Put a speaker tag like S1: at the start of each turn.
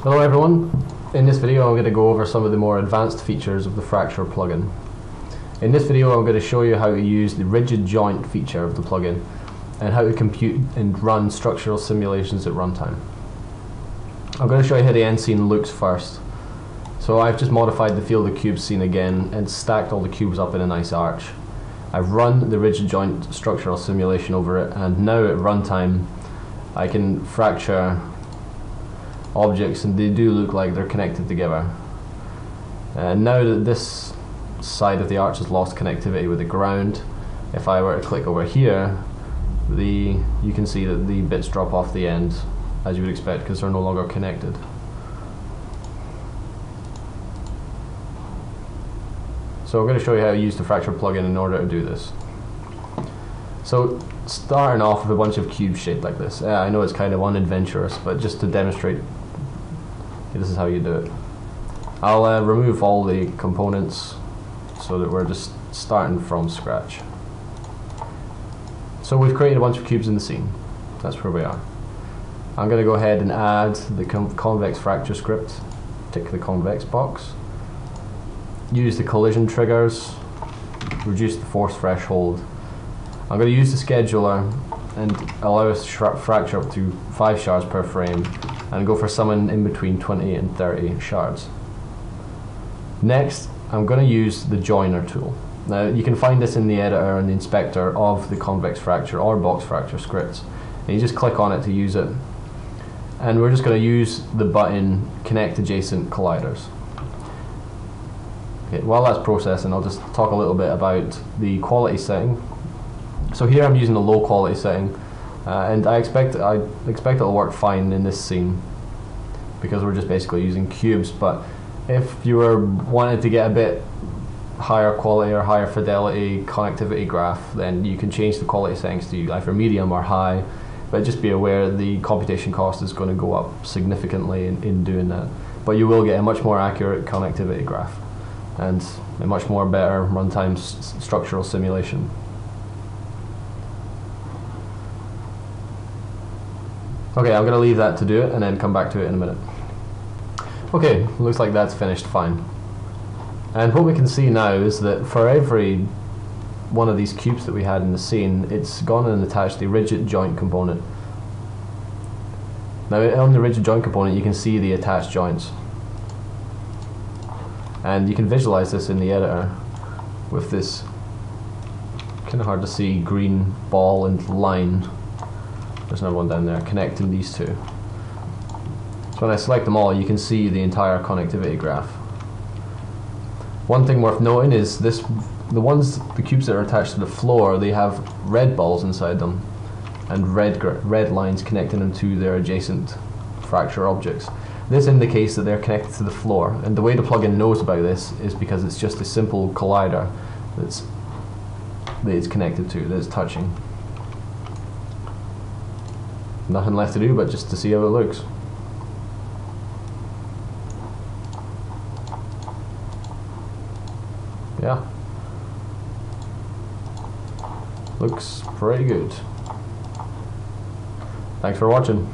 S1: Hello everyone, in this video I'm going to go over some of the more advanced features of the Fracture plugin. In this video I'm going to show you how to use the rigid joint feature of the plugin and how to compute and run structural simulations at runtime. I'm going to show you how the end scene looks first. So I've just modified the field of cubes scene again and stacked all the cubes up in a nice arch. I've run the rigid joint structural simulation over it, and now at runtime I can fracture objects and they do look like they're connected together. And now that this side of the arch has lost connectivity with the ground, if I were to click over here, you can see that the bits drop off the end, as you would expect, because they're no longer connected. So I'm going to show you how to use the Fracture plugin in order to do this. So starting off with a bunch of cubes shaped like this. I know it's kind of unadventurous, but just to demonstrate, this is how you do it. I'll remove all the components so that we're just starting from scratch. So we've created a bunch of cubes in the scene. That's where we are. I'm going to go ahead and add the convex fracture script. Tick the convex box. Use the collision triggers. Reduce the force threshold. I'm going to use the scheduler and allow us to fracture up to 5 shards per frame and go for something in between 20 and 30 shards. Next, I'm going to use the joiner tool. Now you can find this in the editor and the inspector of the convex fracture or box fracture scripts. And you just click on it to use it. And we're just going to use the button connect adjacent colliders. Okay, while that's processing, I'll just talk a little bit about the quality setting. So here I'm using a low quality setting, and I expect it'll work fine in this scene because we're just basically using cubes. But if you were wanting to get a bit higher quality or higher fidelity connectivity graph, then you can change the quality settings to either medium or high. But just be aware the computation cost is going to go up significantly in doing that. But you will get a much more accurate connectivity graph and a much more better runtime structural simulation. Okay, I'm going to leave that to do it and then come back to it in a minute. Okay, looks like that's finished fine. And what we can see now is that for every one of these cubes that we had in the scene, it's gone and attached the rigid joint component. Now on the rigid joint component you can see the attached joints. And you can visualize this in the editor with this kind of hard to see green ball and line. There's another one down there connecting these two. So when I select them all, you can see the entire connectivity graph. One thing worth noting is the cubes that are attached to the floor, they have red balls inside them and red lines connecting them to their adjacent fracture objects. This indicates that they're connected to the floor, and the way the plugin knows about this is because it's just a simple collider that it's connected to, that it's touching. Nothing left to do but just to see how it looks. Yeah. Looks pretty good. Thanks for watching.